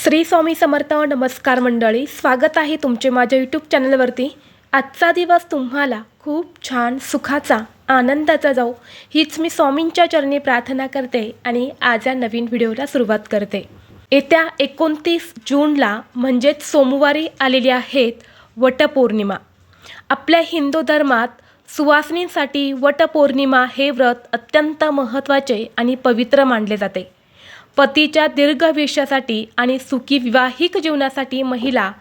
श्री स्वामी समर्थ. नमस्कार मंडळी, स्वागत आहे तुमचे माझ्या यूट्यूब चॅनलवरती. आजचा दिवस तुम्हाला खूप छान सुखाचा आनंदाचा जाऊ हीच मी स्वामींच्या चरणी प्रार्थना करते आणि आज या नवीन व्हिडिओला सुरुवात करते. येत्या 29 जूनला म्हणजेच सोमवारी आलेली आहेत वटपौर्णिमा. आपल्या हिंदू धर्मात सुवासिनींसाठी वटपौर्णिमा हे व्रत अत्यंत महत्त्वाचे आणि पवित्र मानले जाते. पतीच्या दीर्घायुष्यासाठी आणि सुखी विवाहिक जीवनासाठी महिला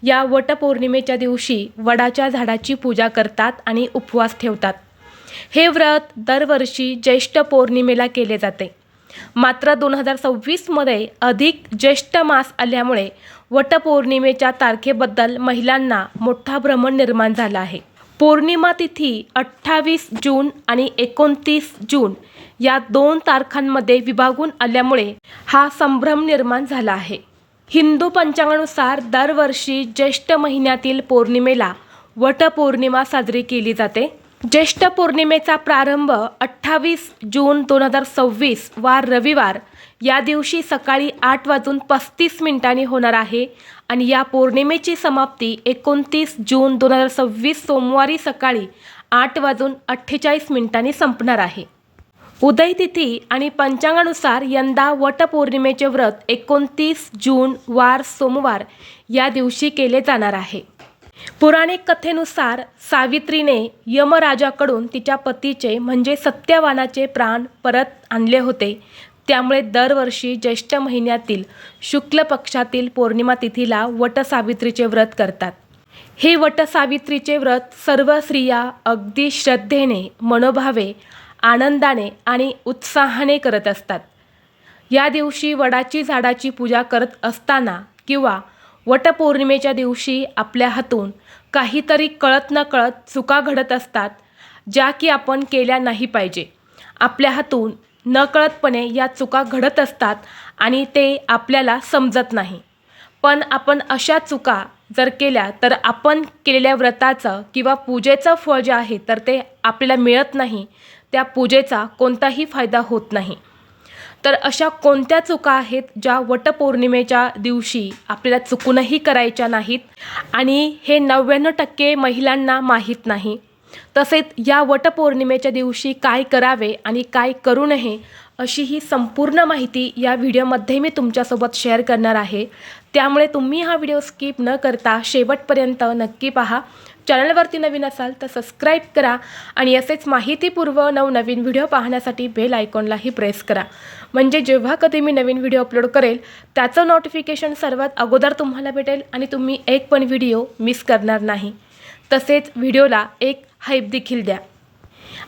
या वटपौर्णिमेच्या दिवशी वडाच्या झाडाची पूजा करतात आणि उपवास ठेवतात. हे व्रत दरवर्षी ज्येष्ठ पौर्णिमेला केले जाते. मात्र 2026मध्ये अधिक ज्येष्ठ मास आल्यामुळे वटपौर्णिमेच्या तारखेबद्दल महिलांना मोठा भ्रम निर्माण झाला आहे. पौर्णिमा तिथी 28 जून आणि 29 जून या 2 तारखांमध्ये विभागून आल्यामुळे हा संभ्रम निर्माण झाला आहे. हिंदू पंचांगानुसार दरवर्षी ज्येष्ठ महिन्यातील पौर्णिमेला वटपौर्णिमा साजरी केली जाते. ज्येष्ठ पौर्णिमेचा प्रारंभ 28 जून 2026 वार रविवार या दिवशी सकाळी 8:35 होणार आहे आणि या पौर्णिमेची समाप्ती 29 जून 2026 सोमवारी सकाळी 8:48 संपणार आहे. उदय तिथी आणि पंचांगानुसार यंदा वटपौर्णिमेचे व्रत 29 जून वार सोमवार या दिवशी केले जाणार आहे. पौराणिक कथेनुसार सावित्रीने यमराजाकडून तिच्या पतीचे म्हणजे सत्यवानाचे प्राण परत आणले होते. त्यामुळे दरवर्षी ज्येष्ठ महिन्यातील शुक्ल पक्षातील पौर्णिमा तिथीला वटसावित्रीचे व्रत करतात. हे वटसावित्रीचे व्रत सर्व स्त्रिया अगदी श्रद्धेने, मनोभावे, आनंदाने आणि उत्साहाने करत असतात. या दिवशी वडाची झाडाची पूजा करत असताना किंवा वटपौर्णिमेच्या दिवशी आपल्या हातून काहीतरी कळत नकळत चुका घडत असतात, ज्या की आपण केल्या नाही पाहिजे. आपल्या हातून नकळतपणे या चुका घडत असतात आणि ते आपल्याला समजत नाही. पण आपण अशा चुका जर केल्या तर आपण केलेल्या व्रताचं किंवा पूजेचं फळ जे आहे तर ते आपल्याला मिळत नाही. त्या पूजेचा कोणताही फायदा होत नाही. तर अशा कोणत्या चुका आहेत ज्या वटपौर्णिमेच्या दिवशी आपल्याला चुकूनही करायच्या नाहीत आणि हे 99% महिलांना माहीत नाही. तसेच या वटपौर्णिमेच्या दिवशी काय करावे आणि काय करू नये अशी ही संपूर्ण माहिती या व्हिडिओमध्ये मी तुमच्यासोबत शेअर करणार आहे. त्यामुळे तुम्ही हा व्हिडिओ स्किप न करता शेवटपर्यंत नक्की पहा. चॅनलवरती नवीन असाल तर सबस्क्राईब करा आणि असेच माहितीपूर्व नवनवीन व्हिडिओ पाहण्यासाठी बेल आयकॉनलाही प्रेस करा. म्हणजे जेव्हा कधी मी नवीन व्हिडिओ अपलोड करेल त्याचं नोटिफिकेशन सर्वात अगोदर तुम्हाला भेटेल आणि तुम्ही एक पण व्हिडिओ मिस करणार नाही. तसेच व्हिडिओला एक हाईप देखील द्या.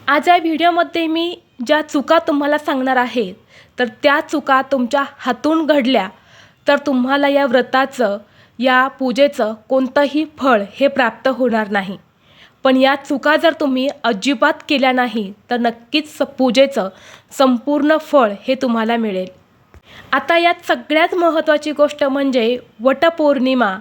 आज या व्हिडिओमध्ये मी ज्या चुका तुम्हाला सांगणार आहे तर त्या चुका तुमच्या हातून घडल्या तर तुम्हाला या व्रताचं या पूजेचं कोणतंही फळ हे प्राप्त होणार नाही. पण या चुका जर तुम्ही अजिबात केल्या नाही तर नक्कीच पूजेचं संपूर्ण फळ हे तुम्हाला मिळेल. आता यात सगळ्यात महत्त्वाची गोष्ट म्हणजे वटपौर्णिमा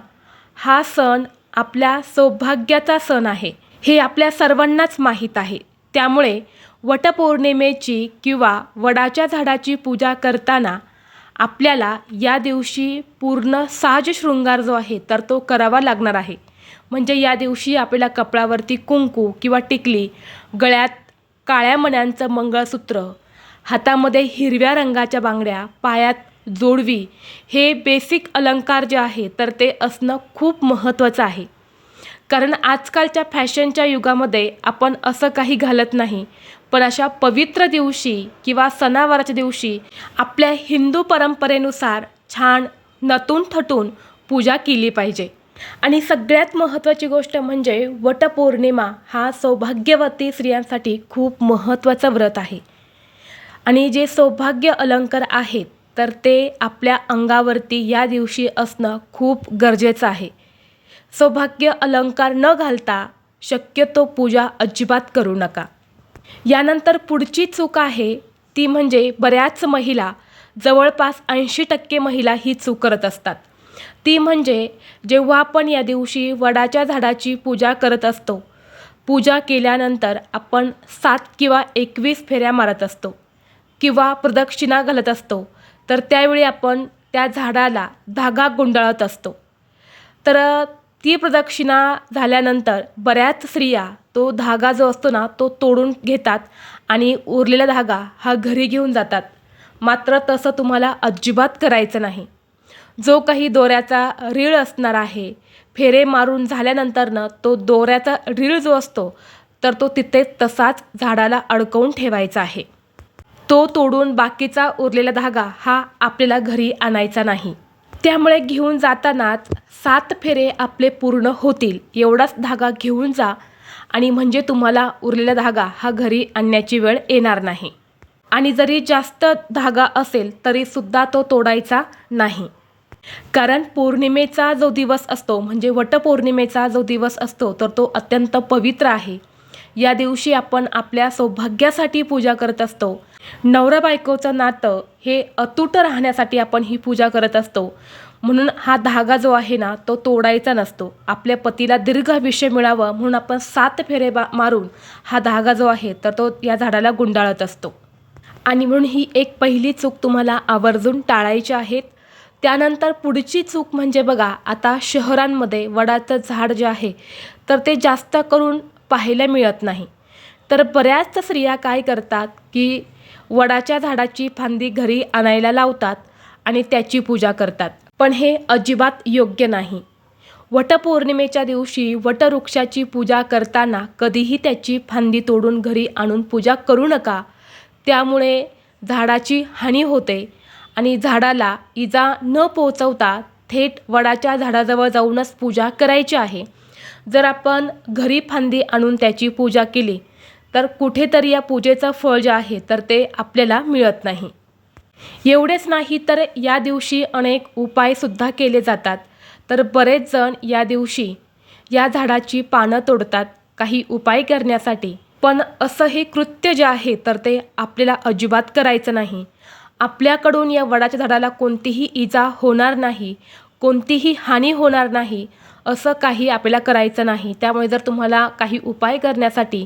हा सण आपल्या सौभाग्याचा सण आहे. हे आपल्या सर्वांनाच माहीत आहे. त्यामुळे वटपौर्णिमेची किंवा वडाच्या झाडाची पूजा करताना आपल्याला या दिवशी पूर्ण साज शृंगार जो आहे तर तो करावा लागणार आहे. म्हणजे या दिवशी आपल्याला कपाळावरती कुंकू किंवा टिकली, गळ्यात काळ्या मण्यांचं मंगळसूत्र, हातामध्ये हिरव्या रंगाच्या बांगड्या, पायात जोडवी हे बेसिक अलंकार जे आहे तर ते असणं खूप महत्त्वाचं आहे. कारण आजकालच्या फॅशनच्या युगामध्ये आपण असं काही घालत नाही. पण अशा पवित्र दिवशी किंवा सणावाराच्या दिवशी आपल्या हिंदू परंपरेनुसार छान नटून थटून पूजा केली पाहिजे. आणि सगळ्यात महत्त्वाची गोष्ट म्हणजे वटपौर्णिमा हा सौभाग्यवती स्त्रियांसाठी खूप महत्त्वाचं व्रत आहे. आणि जे सौभाग्य अलंकार आहेत तर ते आपल्या अंगावरती या दिवशी असणं खूप गरजेचं आहे. सौभाग्य अलंकार न घालता शक्यतो पूजा अजिबात करू नका. यानंतर पुढची चूक आहे ती म्हणजे बऱ्याच महिला, जवळपास 80% महिला ही चूक करत असतात. ती म्हणजे जेव्हा आपण या दिवशी वडाच्या झाडाची पूजा करत असतो, पूजा केल्यानंतर आपण 7 किंवा 21 फेऱ्या मारत असतो किंवा प्रदक्षिणा घालत असतो. तर त्यावेळी आपण त्या झाडाला धागा गुंडाळत असतो. तर ती प्रदक्षिणा झाल्यानंतर बऱ्याच स्त्रिया तो धागा जो असतो ना तो तोडून घेतात आणि उरलेला धागा हा घरी घेऊन जातात. मात्र तसं तुम्हाला अजिबात करायचं नाही. जो काही दोऱ्याचा रीळ असणार आहे, फेरे मारून झाल्यानंतरनं तो दोऱ्याचा रीळ जो असतो तर तो तिथे तसाच झाडाला अडकवून ठेवायचा आहे. तो तोडून बाकीचा उरलेला धागा हा आपल्याला घरी आणायचा नाही. त्यामुळे घेऊन जातानाच 7 फेरे आपले पूर्ण होतील एवढाच धागा घेऊन जा आणि म्हणजे तुम्हाला उरलेला धागा हा घरी आणण्याची वेळ येणार नाही. आणि जरी जास्त धागा असेल तरीसुद्धा तो तोडायचा नाही. कारण पौर्णिमेचा जो दिवस असतो म्हणजे वटपौर्णिमेचा जो दिवस असतो तर तो अत्यंत पवित्र आहे. या दिवशी आपण आपल्या सौभाग्यासाठी पूजा करत असतो. नवरा बायकोचं नातं हे अतूट राहण्यासाठी आपण ही पूजा करत असतो. म्हणून हा धागा जो आहे ना तो तोडायचा नसतो. आपल्या पतीला दीर्घ आयुष्य मिळावं म्हणून आपण 7 फेरे मारून हा धागा जो आहे तर तो या झाडाला गुंडाळत असतो. आणि म्हणून ही एक पहिली चूक तुम्हाला आवर्जून टाळायची आहेत. त्यानंतर पुढची चूक म्हणजे बघा, आता शहरांमध्ये वडाचं झाड जे आहे तर ते जास्त करून पाहायला मिळत नाही. तर बऱ्याच स्त्रिया काय करतात की वडाच्या झाडाची फांदी घरी आणायला लावतात आणि त्याची पूजा करतात. पण हे अजिबात योग्य नाही. वटपौर्णिमेच्या दिवशी वटवृक्षाची पूजा करताना कधीही त्याची फांदी तोडून घरी आणून पूजा करू नका. त्यामुळे झाडाची हानी होते आणि झाडाला इजा न पोहोचवता थेट वडाच्या झाडाजवळ जाऊनच पूजा करायची आहे. जर आपण घरी फांदी आणून त्याची पूजा केली तर कुठेतरी या पूजेचं फळ जे आहे तर ते आपल्याला मिळत नाही. एवढेच नाही तर या दिवशी अनेक उपायसुद्धा केले जातात. तर बरेच जण या दिवशी या झाडाची पानं तोडतात काही उपाय करण्यासाठी. पण असं हे कृत्य जे आहे तर ते आपल्याला अजिबात करायचं नाही. आपल्याकडून या वडाच्या झाडाला कोणतीही इजा होणार नाही, कोणतीही हानी होणार नाही असं काही आपल्याला करायचं नाही. त्यामुळे जर तुम्हाला काही उपाय करण्यासाठी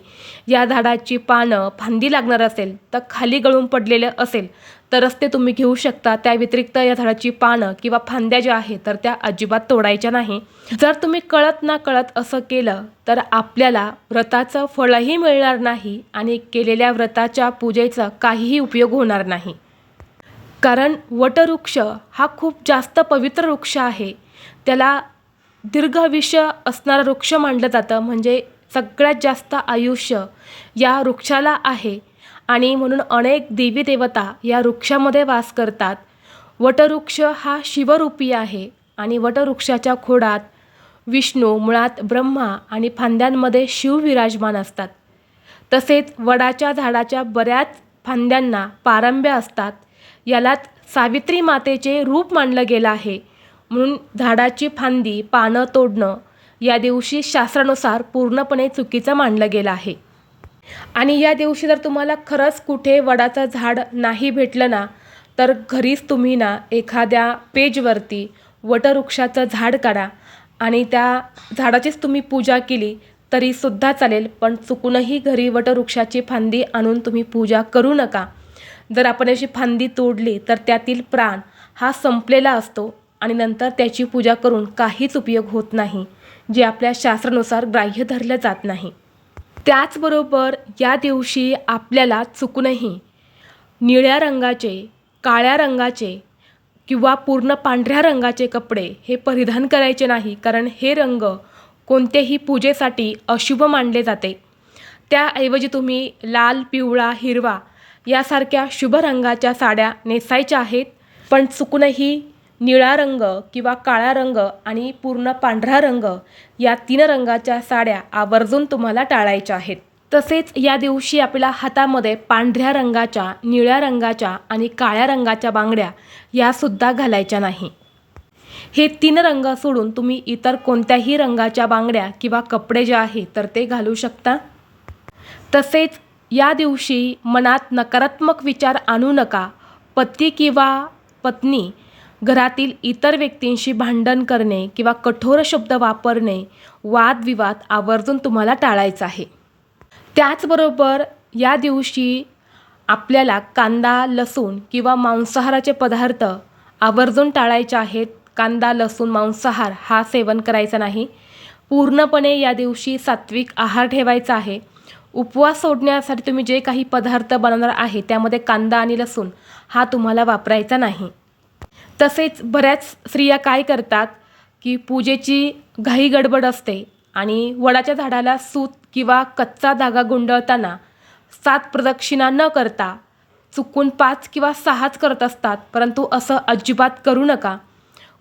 या झाडाची पानं फांदी लागणार असेल तर खाली गळून पडलेलं असेल तरच ते तुम्ही घेऊ शकता. त्या व्यतिरिक्त या झाडाची पानं किंवा फांद्या ज्या आहेत तर त्या अजिबात तोडायच्या नाही. जर तुम्ही कळत ना कळत असं केलं तर आपल्याला व्रताचं फळही मिळणार नाही आणि केलेल्या व्रताच्या पूजेचा काहीही उपयोग होणार नाही. कारण वटवृक्ष हा खूप जास्त पवित्र वृक्ष आहे. त्याला दीर्घ आयुष्य असणारा वृक्ष मानलं जातं. म्हणजे सगळ्यात जास्त आयुष्य या वृक्षाला आहे आणि म्हणून अनेक देवी देवता या वृक्षामध्ये वास करतात. वटवृक्ष हा शिवरूपी आहे आणि वटवृक्षाच्या खोडात विष्णू, मुळात ब्रह्मा आणि फांद्यांमध्ये शिव विराजमान असतात. तसेच वडाच्या झाडाच्या बऱ्याच फांद्यांना पारंब्या असतात. यालाच सावित्री मातेचे रूप मानलं गेलं आहे. म्हणून झाडाची फांदी पानं तोडणं या दिवशी शास्त्रानुसार पूर्णपणे चुकीचं मानलं गेलं आहे. आणि या दिवशी जर तुम्हाला खरंच कुठे वडाचं झाड नाही भेटलं ना तर घरीच तुम्ही ना एखाद्या पेजवरती वटवृक्षाचं झाड काढा आणि त्या झाडाचीच तुम्ही पूजा केली तरीसुद्धा चालेल. पण चुकूनही घरी वटवृक्षाची फांदी आणून तुम्ही पूजा करू नका. जर आपण अशी फांदी तोडली तर त्यातील प्राण हा संपलेला असतो आणि नंतर त्याची पूजा करून काहीच उपयोग होत नाही, जे आपल्या शास्त्रानुसार ग्राह्य धरलं जात नाही. त्याचबरोबर या दिवशी आपल्याला चुकूनही निळ्या रंगाचे, काळ्या रंगाचे किंवा पूर्ण पांढऱ्या रंगाचे कपडे हे परिधान करायचे नाही. कारण हे रंग कोणत्याही पूजेसाठी अशुभ मानले जाते. त्याऐवजी तुम्ही लाल, पिवळा, हिरवा यासारख्या शुभ रंगाच्या साड्या नेसायच्या आहेत. पण चुकूनही निळा रंग किंवा काळा रंग आणि पूर्ण पांढरा रंग या 3 रंगाच्या साड्या आवर्जून तुम्हाला टाळायच्या आहेत. तसेच या दिवशी आपल्या हातामध्ये पांढऱ्या रंगाच्या, निळ्या रंगाच्या आणि काळ्या रंगाच्या बांगड्या यासुद्धा घालायच्या नाही. हे 3 रंग सोडून तुम्ही इतर कोणत्याही रंगाच्या बांगड्या किंवा कपडे जे आहे तर ते घालू शकता. तसेच या दिवशी मनात नकारात्मक विचार आणू नका. पती किंवा पत्नी घरातील इतर व्यक्तींशी भांडण करणे किंवा कठोर शब्द वापरणे, वादविवाद आवर्जून तुम्हाला टाळायचं आहे. त्याचबरोबर या दिवशी आपल्याला कांदा, लसूण किंवा मांसाहाराचे पदार्थ आवर्जून टाळायच्या आहेत. कांदा, लसूण, मांसाहार हा सेवन करायचा नाही. पूर्णपणे या दिवशी सात्विक आहार ठेवायचा आहे. उपवास सोडण्यासाठी तुम्ही जे काही पदार्थ बनवणार आहे त्यामध्ये कांदा आणि लसूण हा तुम्हाला वापरायचा नाही. तसेच बऱ्याच स्त्रिया काय करतात की पूजेची घाई गडबड असते आणि वडाच्या झाडाला सूत किंवा कच्चा धागा गुंडळताना 7 प्रदक्षिणा न करता चुकून 5 किंवा 6च करत असतात. परंतु असं अजिबात करू नका.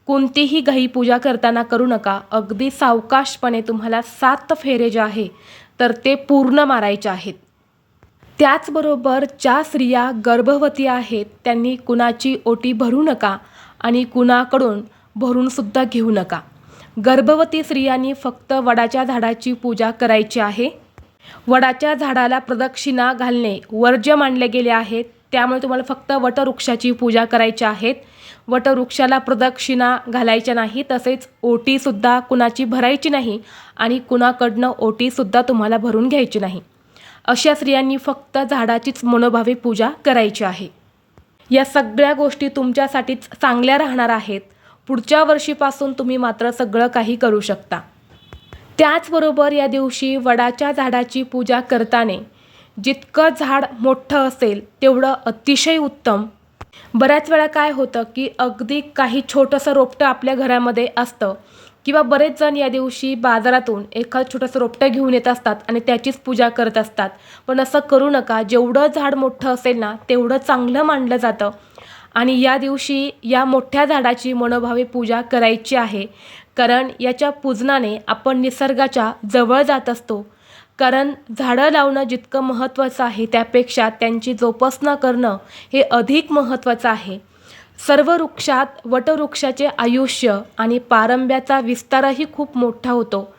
कोणतीही घाई पूजा करताना करू नका. अगदी सावकाशपणे तुम्हाला 7 फेरे जे आहे तर ते पूर्ण मारायचे आहेत. त्याचबरोबर ज्या स्त्रिया गर्भवती आहेत त्यांनी कुणाची ओटी भरू नका आणि कुणाकडून भरूनसुद्धा घेऊ नका. गर्भवती स्त्रियांनी फक्त वडाच्या झाडाची पूजा करायची आहे. वडाच्या झाडाला प्रदक्षिणा घालणे वर्ज्य मानले गेले आहेत. त्यामुळे तुम्हाला फक्त वटवृक्षाची पूजा करायची आहेत. वटवृक्षाला प्रदक्षिणा घालायच्या नाही. तसेच ओटीसुद्धा कुणाची भरायची नाही आणि कुणाकडनं ओटीसुद्धा तुम्हाला भरून घ्यायची नाही. अशा स्त्रियांनी फक्त झाडाचीच मनोभावे पूजा करायची आहे. या सगळ्या गोष्टी तुमच्यासाठीच चांगल्या राहणार आहेत. पुढच्या वर्षीपासून तुम्ही मात्र सगळं काही करू शकता. त्याचबरोबर या दिवशी वडाच्या झाडाची पूजा करताना जितकं झाड मोठं असेल तेवढं अतिशय उत्तम. बऱ्याच वेळा काय होतं की अगदी काही छोटंसं रोपटं आपल्या घरामध्ये असतं किंवा बरेच जण या दिवशी बाजारातून एखादं छोटंसं रोपटं घेऊन येत असतात आणि त्याचीच पूजा करत असतात. पण असं करू नका. जेवढं झाड मोठं असेल ना तेवढं चांगलं मानलं जातं आणि या दिवशी या मोठ्या झाडाची मनोभावे पूजा करायची आहे. कारण याच्या पूजनाने आपण निसर्गाच्या जवळ जात असतो. कारण झाडं लावणं जितकं महत्त्वाचं आहे त्यापेक्षा त्यांची जोपासना करणं हे अधिक महत्त्वाचं आहे. सर्व वृक्षात वटवृक्षाचे आयुष्य आणि पारंब्याचा विस्तारही खूप मोठा होतो.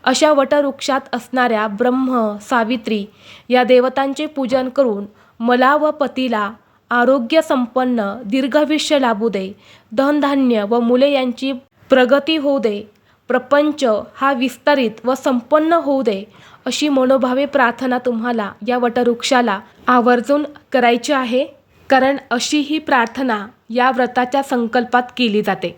अशा वटवृक्षात असणाऱ्या ब्रह्म, सावित्री या देवतांचे पूजन करून मला व पतीला आरोग्य संपन्न दीर्घायुष्य लाभू दे, धनधान्य व मुले यांची प्रगती होऊ दे, प्रपंच हा विस्तारित व संपन्न होऊ दे, अशी मनोभावे प्रार्थना तुम्हाला या वटवृक्षाला आवर्जून करायची आहे. कारण अशी ही प्रार्थना या व्रताच्या संकल्पात केली जाते.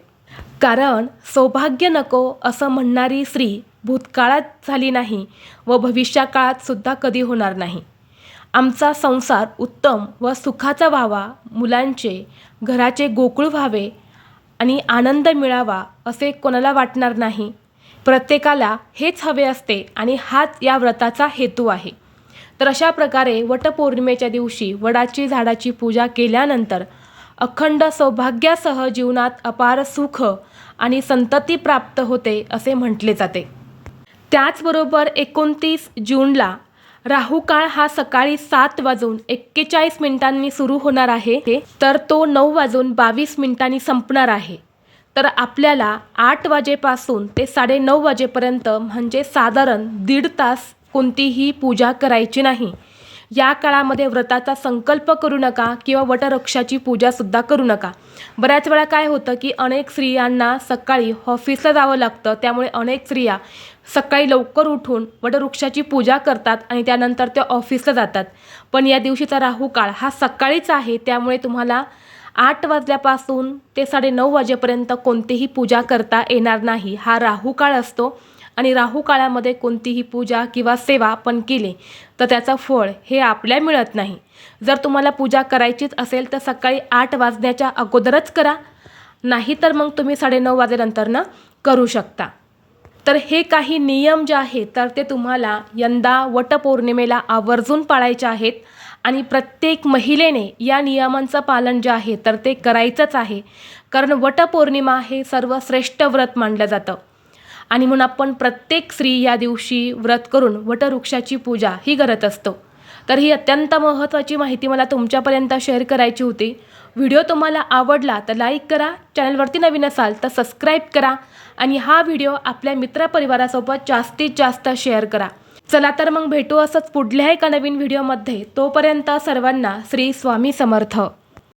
कारण सौभाग्य नको असं म्हणणारी स्त्री भूतकाळात झाली नाही व भविष्यकाळात सुद्धा कधी होणार नाही. आमचा संसार उत्तम व सुखाचा व्हावा, मुलांचे घराचे गोकुळ व्हावे आणि आनंद मिळावा असे कोणाला वाटणार नाही. प्रत्येकाला हेच हवे असते आणि हाच या व्रताचा हेतू आहे. तर अशा प्रकारे वटपौर्णिमेच्या दिवशी वडाची झाडाची पूजा केल्यानंतर अखंड सौभाग्यासह जीवनात अपार सुख आणि संतती प्राप्त होते असे म्हटले जाते. त्याचबरोबर 29 जूनला राहू काळ हा सकाळी 7:41 सुरू होणार आहे तर तो 9:22 संपणार आहे. तर आपल्याला 8 वाजेपासून ते 9:30 वाजेपर्यंत म्हणजे साधारण 1.5 तास कोणतीही पूजा करायची नाही. या काळामध्ये व्रताचा संकल्प करू नका किंवा वटवृक्षाची पूजासुद्धा करू नका. बऱ्याच वेळा काय होतं की अनेक स्त्रियांना सकाळी ऑफिसला जावं लागतं. त्यामुळे अनेक स्त्रिया सकाळी लवकर उठून वटवृक्षाची पूजा करतात आणि त्यानंतर त्या ऑफिसला जातात. पण या दिवशीचा राहू काळ हा सकाळीच आहे. त्यामुळे तुम्हाला 8 वाजल्यापासून ते 9:30 वाजेपर्यंत कोणतीही पूजा करता येणार नाही. हा राहू काळ असतो आणि राहू काळामध्ये कोणतीही पूजा किंवा सेवा आपण केली तर त्याचं फळ हे आपल्याला मिळत नाही. जर तुम्हाला पूजा करायचीच असेल तर सकाळी 8 वाजण्याच्या अगोदरच करा. नाही तर मग तुम्ही 9:30 वाजेनंतर करू शकता. तर हे काही नियम जे आहेत तर ते तुम्हाला यंदा वटपौर्णिमेला आवर्जून पाळायचे आहेत आणि प्रत्येक महिलेने या नियमांचं पालन जे आहे तर ते करायचंच आहे. कारण वटपौर्णिमा हे सर्वश्रेष्ठ व्रत मानलं जातं आणि म्हणून आपण प्रत्येक स्त्री या दिवशी व्रत करून वटवृक्षाची पूजा ही करत असतो. तर ही अत्यंत महत्त्वाची माहिती मला तुमच्यापर्यंत शेअर करायची होती. व्हिडिओ तुम्हाला आवडला तर लाईक करा, चॅनलवरती नवीन असाल तर सबस्क्राईब करा आणि हा व्हिडिओ आपल्या मित्रपरिवारासोबत जास्तीत जास्त शेअर करा. चला तर मग भेटू असंच पुढल्या एका नवीन व्हिडिओमध्ये. तोपर्यंत सर्वांना श्री स्वामी समर्थ.